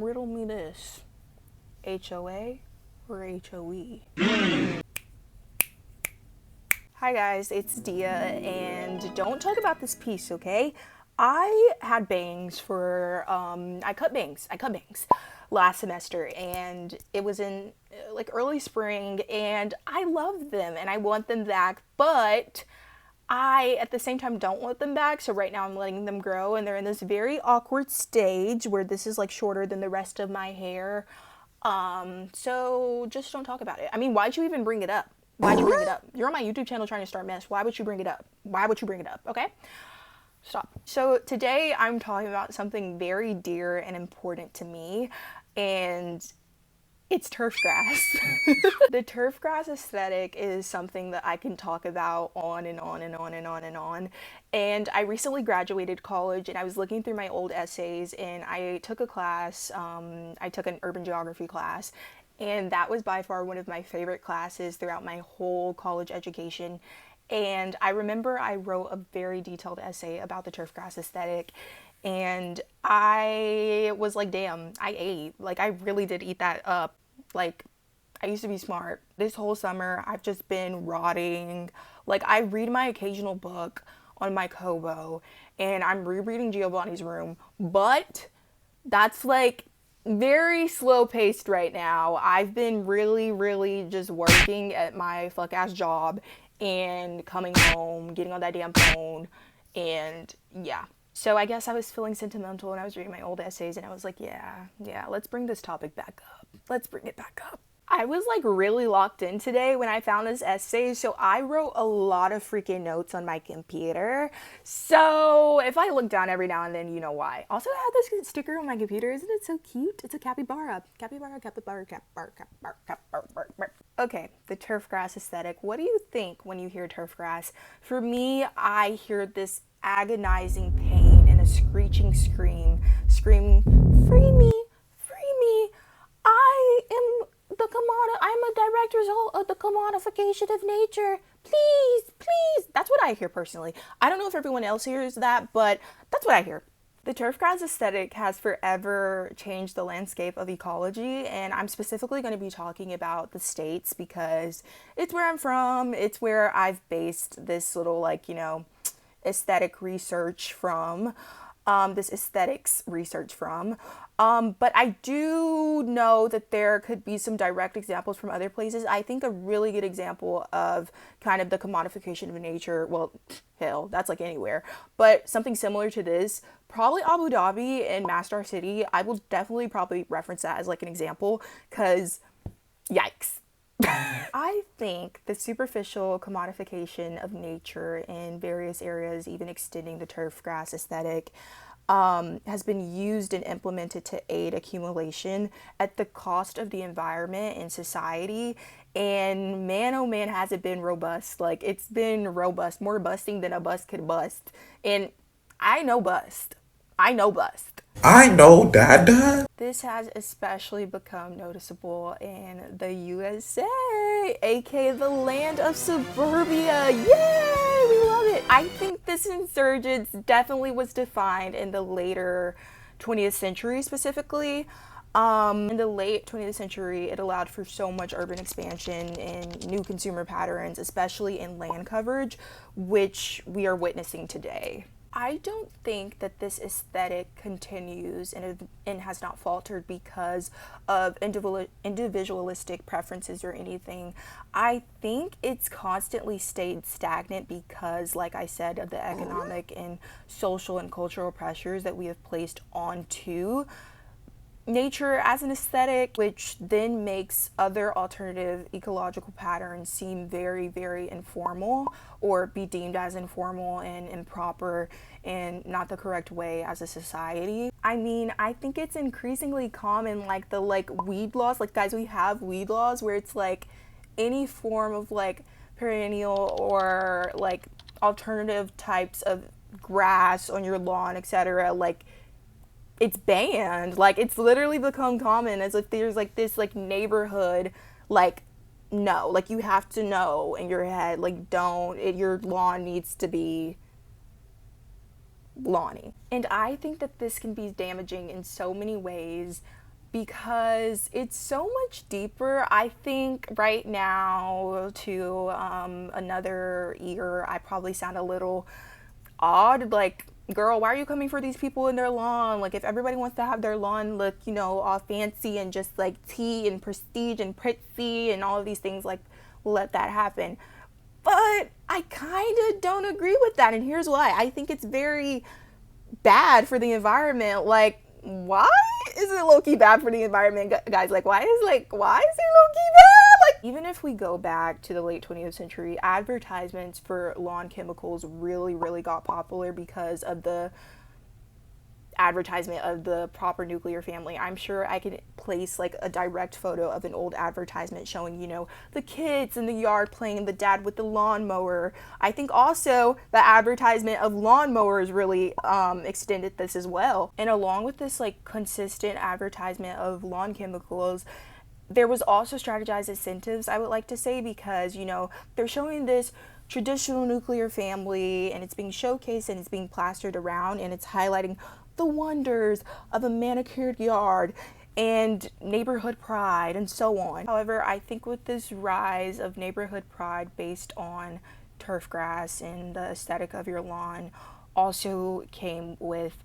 Riddle me this. HOA or HOE? Hi guys, it's Dia, and don't talk about this piece, okay? I had bangs for, I cut bangs last semester, and it was in like early spring, and I love them and I want them back, but I at the same time don't want them back, so right now I'm letting them grow, and they're in this very awkward stage where this is like shorter than the rest of my hair. So just don't talk about it. I mean, why'd you even bring it up? Why'd you bring it up? You're on my YouTube channel trying to start mess. Why would you bring it up? Why would you bring it up? Okay? Stop. So today I'm talking about something very dear and important to me, and it's turf grass. The turf grass aesthetic is something that I can talk about on and on and on and on and on. And I recently graduated college, and I was looking through my old essays, and I took a class, I took an urban geography class, and that was by far one of my favorite classes throughout my whole college education. And I remember I wrote a very detailed essay about the turf grass aesthetic, and I was like, damn, I ate. Like, I really did eat that up. Like, I used to be smart. This whole summer, I've just been rotting. Like, I read my occasional book on my Kobo, and I'm rereading Giovanni's Room, but that's like very slow paced right now. I've been really just working at my fuck ass job and coming home, getting on that damn phone, and yeah. So I guess I was feeling sentimental, and I was reading my old essays, and I was like, yeah, let's bring this topic back up. Let's bring it back up. I was like really locked in today when I found this essay, so I wrote a lot of freaking notes on my computer. So if I look down every now and then, you know why. Also, I have this sticker on my computer. Isn't it so cute? It's a capybara. Capybara. Okay, the turf grass aesthetic. What do you think when you hear turf grass? For me, I hear this agonizing pain and a screeching scream, screaming, free me, free me. I'm a direct result of the commodification of nature. Please. That's what I hear personally. I don't know if everyone else hears that, but that's what I hear. The turf grass aesthetic has forever changed the landscape of ecology, and I'm specifically going to be talking about the States because it's where I'm from. It's where I've based this little, aesthetic research from. This aesthetics research from. But I do know that there could be some direct examples from other places. I think a really good example of kind of the commodification of nature, well, hell, that's like anywhere, but something similar to this, probably Abu Dhabi and Masdar City. I will definitely probably reference that as like an example, because yikes. I think the superficial commodification of nature in various areas, even extending the turf grass aesthetic, has been used and implemented to aid accumulation at the cost of the environment and society. And man, oh man, has it been robust. Like, it's been robust, more busting than a bust could bust. And I know bust. I know Dada. This has especially become noticeable in the USA, aka the land of suburbia. Yay! We love it. I think this insurgence definitely was defined in the later 20th century specifically. In the late 20th century, it allowed for so much urban expansion and new consumer patterns, especially in land coverage, which we are witnessing today. I don't think that this aesthetic continues and has not faltered because of individualistic preferences or anything. I think it's constantly stayed stagnant because, like I said, of the economic and social and cultural pressures that we have placed onto nature as an aesthetic, which then makes other alternative ecological patterns seem very informal, or be deemed as informal and improper and not the correct way as a society. I mean, I think it's increasingly common, like the weed laws, like guys, we have weed laws where it's like any form of like perennial or like alternative types of grass on your lawn, etc., like it's banned. Like, it's literally become common as if there's like this like neighborhood, like, no, like you have to know in your head, like, your lawn needs to be lawny. And I think that this can be damaging in so many ways. because it's so much deeper. I think right now, to another ear, I probably sound a little odd. Like, girl, why are you coming for these people in their lawn? Like, if everybody wants to have their lawn look, all fancy and just like tea and prestige and pretty and all of these things, like, let that happen. But I kind of don't agree with that, and here's why. I think it's very bad for the environment. Like, why is it low-key bad for the environment, guys? Like, why is it low-key bad? Like, even if we go back to the late 20th century, advertisements for lawn chemicals really, really got popular because of the advertisement of the proper nuclear family. I'm sure I could place like a direct photo of an old advertisement showing, the kids in the yard playing, the dad with the lawnmower. I think also the advertisement of lawnmowers really extended this as well. And along with this like consistent advertisement of lawn chemicals, there was also strategized incentives, I would like to say, because, they're showing this traditional nuclear family and it's being showcased and it's being plastered around and it's highlighting the wonders of a manicured yard and neighborhood pride and so on. However, I think with this rise of neighborhood pride based on turf grass and the aesthetic of your lawn also came with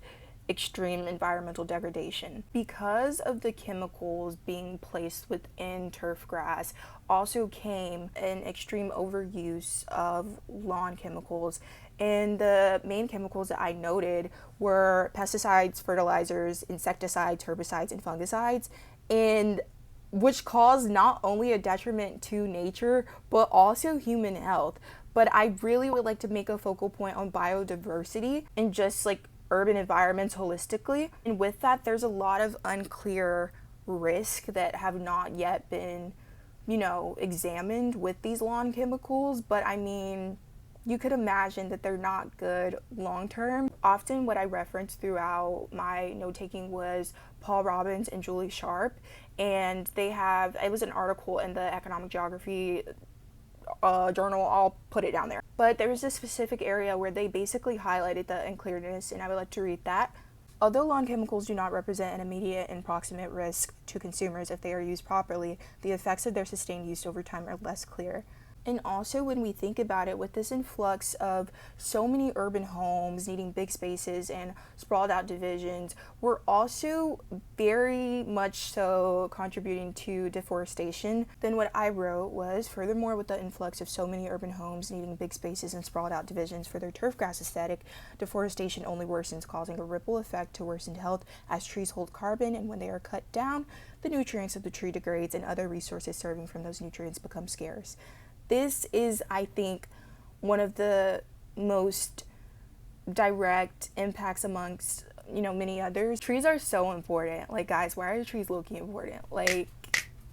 extreme environmental degradation. Because of the chemicals being placed within turf grass, also came an extreme overuse of lawn chemicals. And the main chemicals that I noted were pesticides, fertilizers, insecticides, herbicides, and fungicides, and which cause not only a detriment to nature, but also human health. But I really would like to make a focal point on biodiversity and just like urban environments holistically. And with that, there's a lot of unclear risk that have not yet been, examined with these lawn chemicals. But I mean, you could imagine that they're not good long term. Often what I referenced throughout my note-taking was Paul Robbins and Julie Sharp, and it was an article in the Economic Geography journal. I'll put it down there. But there was this specific area where they basically highlighted the unclearness, and I would like to read that. Although lawn chemicals do not represent an immediate and proximate risk to consumers if they are used properly, the effects of their sustained use over time are less clear. And also when we think about it, with this influx of so many urban homes needing big spaces and sprawled out divisions, we're also very much so contributing to deforestation. Then what I wrote was, furthermore, with the influx of so many urban homes needing big spaces and sprawled out divisions for their turf grass aesthetic, deforestation only worsens, causing a ripple effect to worsened health as trees hold carbon, and when they are cut down, the nutrients of the tree degrades and other resources serving from those nutrients become scarce. This is, I think, one of the most direct impacts amongst, many others. Trees are so important. Like, guys, why are trees low-key important? Like,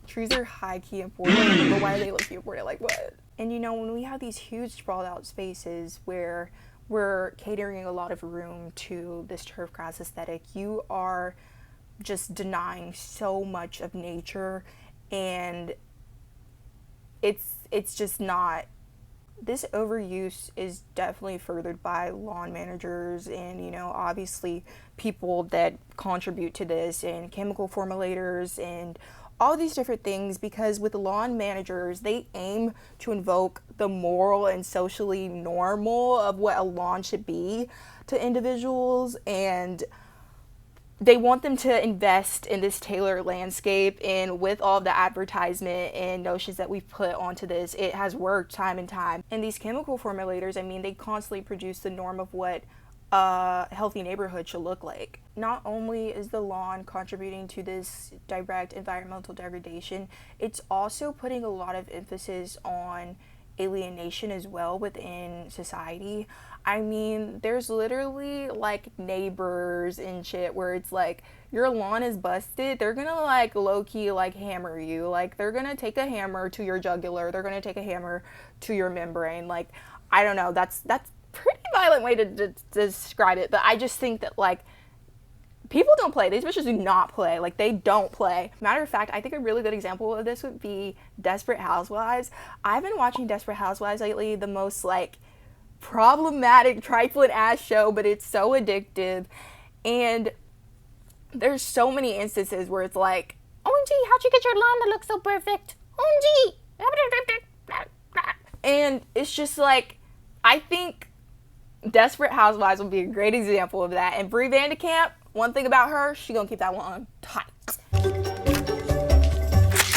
trees are high-key important, but why are they low-key important? Like, what? And, when we have these huge sprawled out spaces where we're catering a lot of room to this turf grass aesthetic, you are just denying so much of nature, and it's just not. This overuse is definitely furthered by lawn managers and, obviously people that contribute to this, and chemical formulators and all these different things, because with lawn managers, they aim to invoke the moral and socially normal of what a lawn should be to individuals, and they want them to invest in this tailored landscape. And with all the advertisement and notions that we've put onto this, it has worked time and time. And these chemical formulators, they constantly produce the norm of what a healthy neighborhood should look like. Not only is the lawn contributing to this direct environmental degradation, it's also putting a lot of emphasis on alienation as well within society. There's literally like neighbors and shit where it's like your lawn is busted, they're gonna like low-key like hammer you. Like, they're gonna take a hammer to your jugular, they're gonna take a hammer to your membrane. Like, I don't know, that's pretty violent way to describe it, but I just think that like people don't play. These bitches do not play. Like, they don't play. Matter of fact, I think a really good example of this would be Desperate Housewives. I've been watching Desperate Housewives lately, the most like problematic, trifling ass show, but it's so addictive. And There's so many instances where it's like, OMG, how'd you get your lawn to look so perfect? OMG. And it's just like, I think Desperate Housewives would be a great example of that. And Brie Vandekamp, one thing about her, she gonna keep that lawn tight.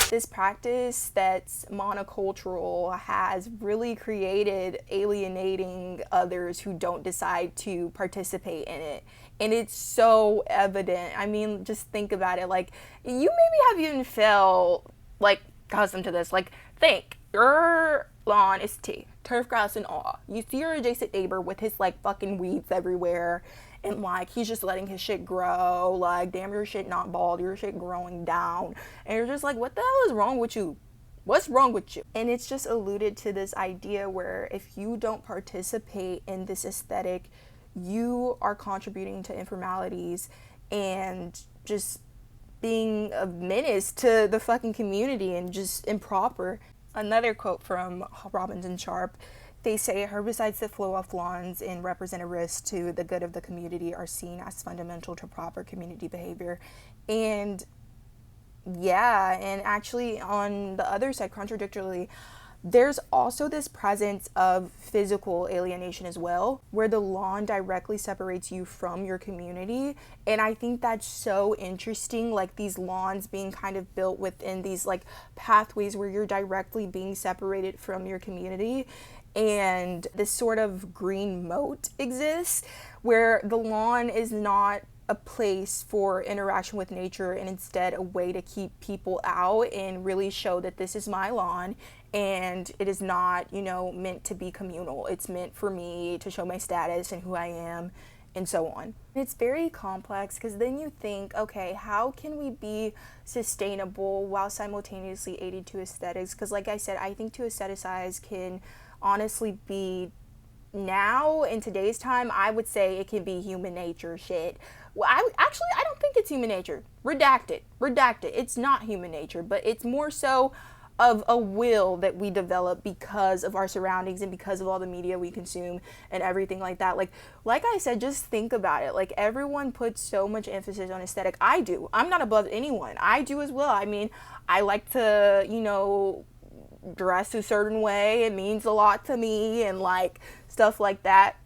This practice that's monocultural has really created alienating others who don't decide to participate in it. And it's so evident. I mean, just think about it. Like, you maybe have even felt like accustomed to this. Like, think your lawn is tea, turf grass and all. You see your adjacent neighbor with his like fucking weeds everywhere, and like he's just letting his shit grow. Like, damn, your shit not bald, your shit growing down, and you're just like, what the hell is wrong with you? What's wrong with you? And it's just alluded to this idea where if you don't participate in this aesthetic, you are contributing to informalities and just being a menace to the fucking community and just improper. Another quote from Robbins and Sharp, they say herbicides that flow off lawns and represent a risk to the good of the community are seen as fundamental to proper community behavior. And yeah, and actually on the other side, contradictorily, there's also this presence of physical alienation as well, where the lawn directly separates you from your community. And I think that's so interesting, like these lawns being kind of built within these like pathways where you're directly being separated from your community. And this sort of green moat exists where the lawn is not a place for interaction with nature and instead a way to keep people out and really show that this is my lawn and it is not, you know, meant to be communal. It's meant for me to show my status and who I am and so on. It's very complex because then you think, okay, how can we be sustainable while simultaneously aiding to aesthetics? Because like I said, I think to aestheticize can honestly be, now in today's time, I would say it can be human nature shit. Well, I don't think it's human nature. Redact it. It's not human nature, but it's more so of a will that we develop because of our surroundings and because of all the media we consume and everything like that. Like I said, just think about it. Like, everyone puts so much emphasis on aesthetic. I do. I'm not above anyone. I do as well. I mean, I like to, you know, dress a certain way. It means a lot to me and like stuff like that.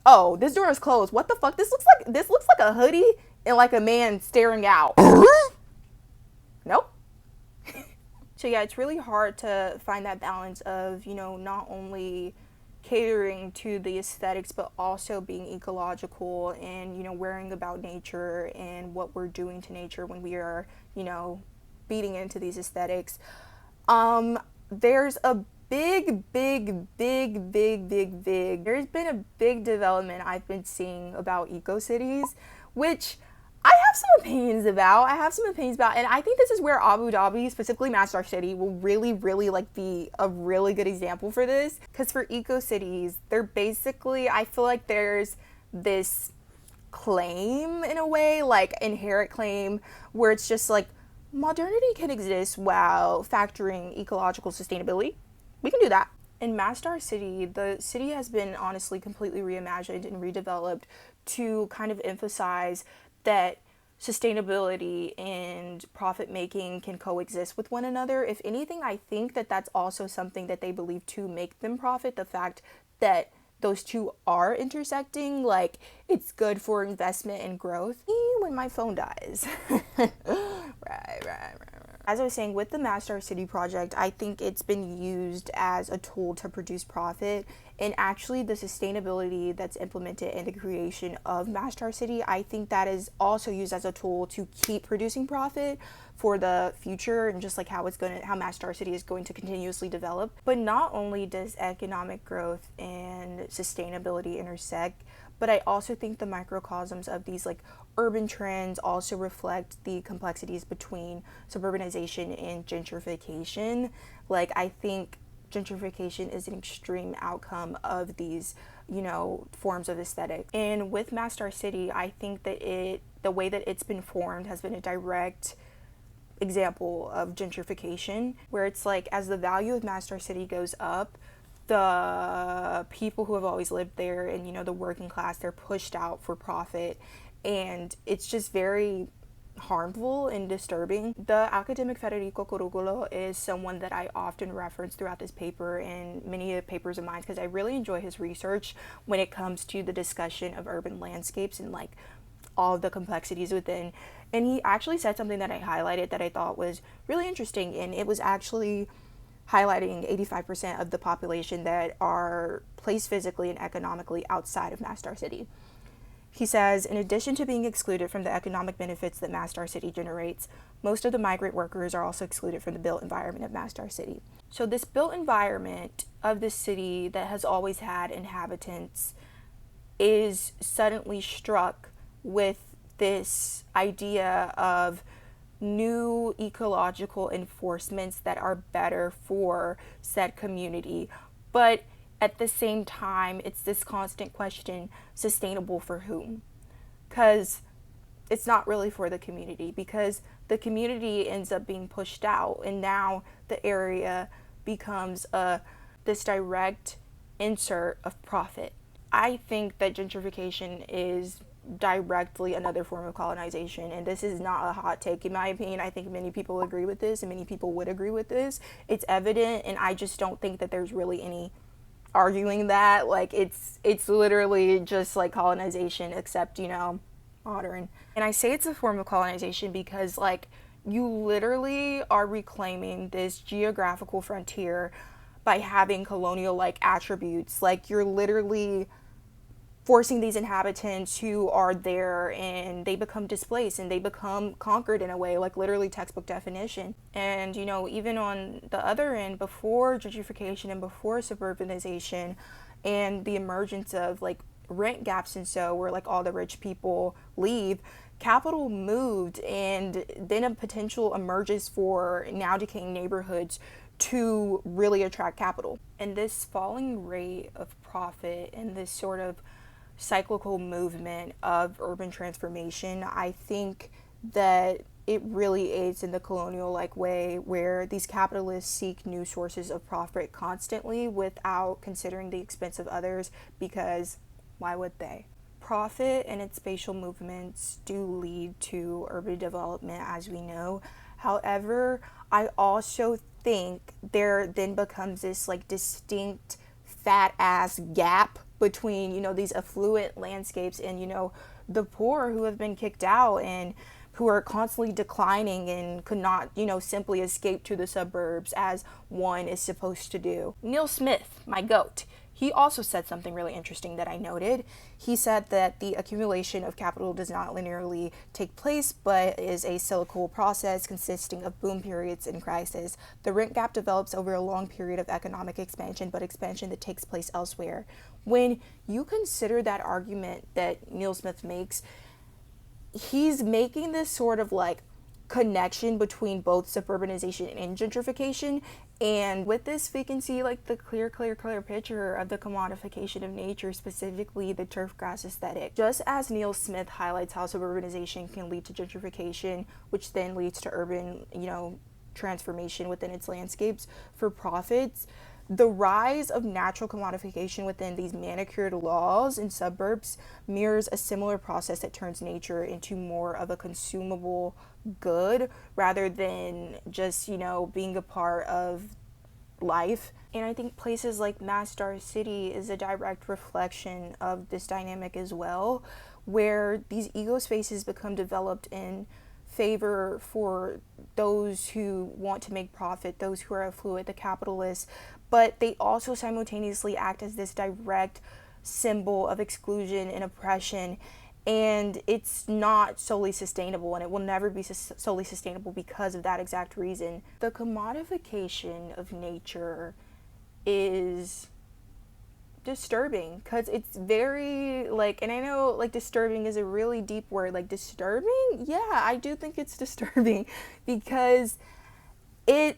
Oh, this door is closed. What the fuck? This looks like a hoodie and like a man staring out. Nope. So yeah, it's really hard to find that balance of, you know, not only catering to the aesthetics but also being ecological and, you know, worrying about nature and what we're doing to nature when we are, you know, feeding into these aesthetics. There's a there's been a big development I've been seeing about eco-cities, which I have some opinions about, and I think this is where Abu Dhabi, specifically Masdar City, will really like be a really good example for this. Because for eco-cities, they're basically, I feel like there's this claim in a way, like inherent claim, where it's just like, modernity can exist while factoring ecological sustainability. We can do that. In Masdar City, the city has been honestly completely reimagined and redeveloped to kind of emphasize that sustainability and profit making can coexist with one another. If anything, I think that that's also something that they believe to make them profit, the fact that those two are intersecting. Like, it's good for investment and growth. When my phone dies. Right. As I was saying, with the Masdar City project, I think it's been used as a tool to produce profit. And actually, the sustainability that's implemented in the creation of Masdar City, I think that is also used as a tool to keep producing profit for the future, and just like how Masdar City is going to continuously develop. But not only does economic growth and sustainability intersect, but I also think the microcosms of these like urban trends also reflect the complexities between suburbanization and gentrification. Like, I think gentrification is an extreme outcome of these, you know, forms of aesthetic. And with Masdar City, I think that the way that it's been formed has been a direct example of gentrification, where it's like, as the value of Masdar City goes up, the people who have always lived there and, you know, the working class, they're pushed out for profit. and it's just very harmful and disturbing. The academic Federico Cugurullo is someone that I often reference throughout this paper and many papers of mine because I really enjoy his research when it comes to the discussion of urban landscapes and like all the complexities within. And he actually said something that I highlighted that I thought was really interesting, and it was actually highlighting 85% of the population that are placed physically and economically outside of Masdar City. He says, in addition to being excluded from the economic benefits that Masdar City generates, most of the migrant workers are also excluded from the built environment of Masdar City. So this built environment of the city that has always had inhabitants is suddenly struck with this idea of new ecological enforcements that are better for said community. But at the same time, it's this constant question, sustainable for whom? Because it's not really for the community, because the community ends up being pushed out, and now the area becomes this direct insert of profit. I think that gentrification is directly another form of colonization, and this is not a hot take in my opinion. I think many people agree with this, and many people would agree with this. It's evident, and I just don't think that there's really any arguing that. Like, it's literally just like colonization, except, you know, modern. And I say it's a form of colonization because, like, you literally are reclaiming this geographical frontier by having colonial like attributes. Like, you're literally forcing these inhabitants who are there, and they become displaced and they become conquered in a way, like literally textbook definition. And, you know, even on the other end, before gentrification and before suburbanization and the emergence of like rent gaps and so, where like all the rich people leave, capital moved, and then a potential emerges for now decaying neighborhoods to really attract capital. And this falling rate of profit and this sort of cyclical movement of urban transformation, I think that it really aids in the colonial like way, where these capitalists seek new sources of profit constantly without considering the expense of others, because why would they? Profit and its spatial movements do lead to urban development, as we know. However, I also think there then becomes this like distinct fat ass gap between, you know, these affluent landscapes and, you know, the poor who have been kicked out and who are constantly declining and could not, you know, simply escape to the suburbs as one is supposed to do. Neil Smith, my goat, he also said something really interesting that I noted. He said that the accumulation of capital does not linearly take place, but is a cyclical process consisting of boom periods and crisis. The rent gap develops over a long period of economic expansion, but expansion that takes place elsewhere. When you consider that argument that Neil Smith makes, he's making this sort of like connection between both suburbanization and gentrification. And with this, we can see like the clear picture of the commodification of nature, specifically the turf grass aesthetic. Just as Neil Smith highlights how suburbanization can lead to gentrification, which then leads to urban, you know, transformation within its landscapes for profits, the rise of natural commodification within these manicured laws in suburbs mirrors a similar process that turns nature into more of a consumable good rather than just, you know, being a part of life. And I think places like Masdar City is a direct reflection of this dynamic as well, where these ego spaces become developed in favor for those who want to make profit, those who are affluent, the capitalists, but they also simultaneously act as this direct symbol of exclusion and oppression. And it's not solely sustainable, and it will never be solely sustainable because of that exact reason. The commodification of nature is disturbing because it's very like, and I know like disturbing is a really deep word, like disturbing, yeah, I do think it's disturbing because it's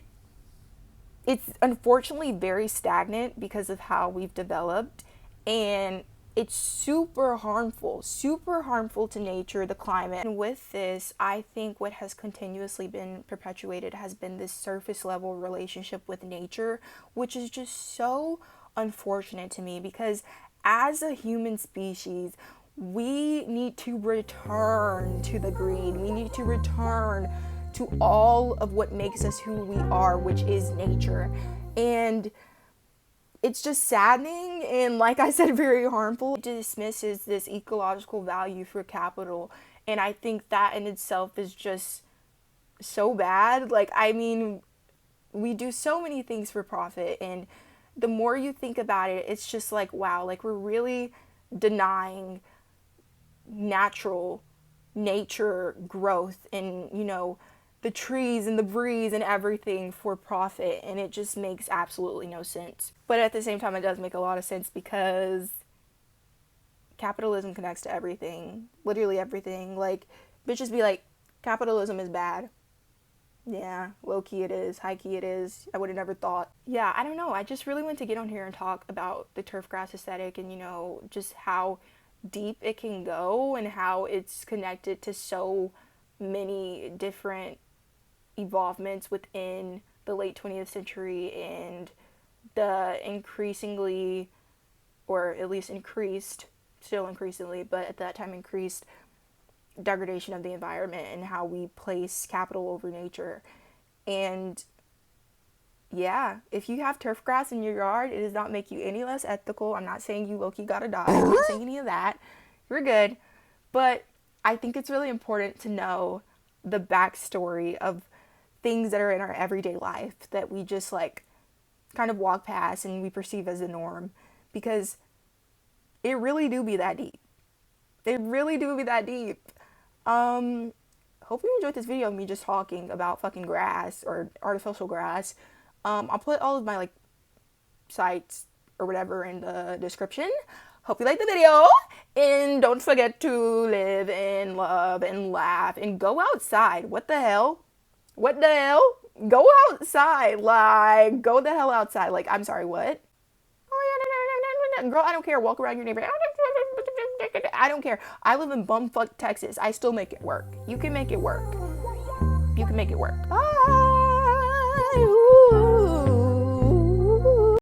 unfortunately very stagnant because of how we've developed, and it's super harmful to nature, the climate. And with this, I think what has continuously been perpetuated has been this surface level relationship with nature, which is just so unfortunate to me because as a human species, we need to return to the green. We need to return to all of what makes us who we are, which is nature. And it's just saddening and, like I said, very harmful. It dismisses this ecological value for capital. And I think that in itself is just so bad. Like, I mean, we do so many things for profit, and the more you think about it, it's just like, wow, like we're really denying natural nature growth and, you know, the trees and the breeze and everything for profit, and it just makes absolutely no sense. But at the same time, it does make a lot of sense because capitalism connects to everything, literally everything. Like, bitches be like, capitalism is bad. Yeah, low key it is, high key it is. I would have never thought. Yeah, I don't know. I just really want to get on here and talk about the turf grass aesthetic and, you know, just how deep it can go and how it's connected to so many different evolvements within the late 20th century and the increasingly, or at least increased, still increasingly, but at that time increased degradation of the environment and how we place capital over nature. And yeah, if you have turf grass in your yard, it does not make you any less ethical. I'm not saying you low-key gotta die. I'm not saying any of that. You're good. But I think it's really important to know the backstory of things that are in our everyday life that we just like kind of walk past and we perceive as the norm, because it really do be that deep. It really do be that deep. Hope you enjoyed this video of me just talking about fucking grass or artificial grass. I'll put all of my like sites or whatever in the description. Hope you liked the video, and don't forget to live and love and laugh and go outside. What the hell? What the hell? Go outside. Like, go the hell outside. Like, I'm sorry, what? Oh yeah, girl, I don't care. Walk around your neighborhood. I don't care. I live in bumfuck Texas. I still make it work. You can make it work. You can make it work. Bye. Ooh.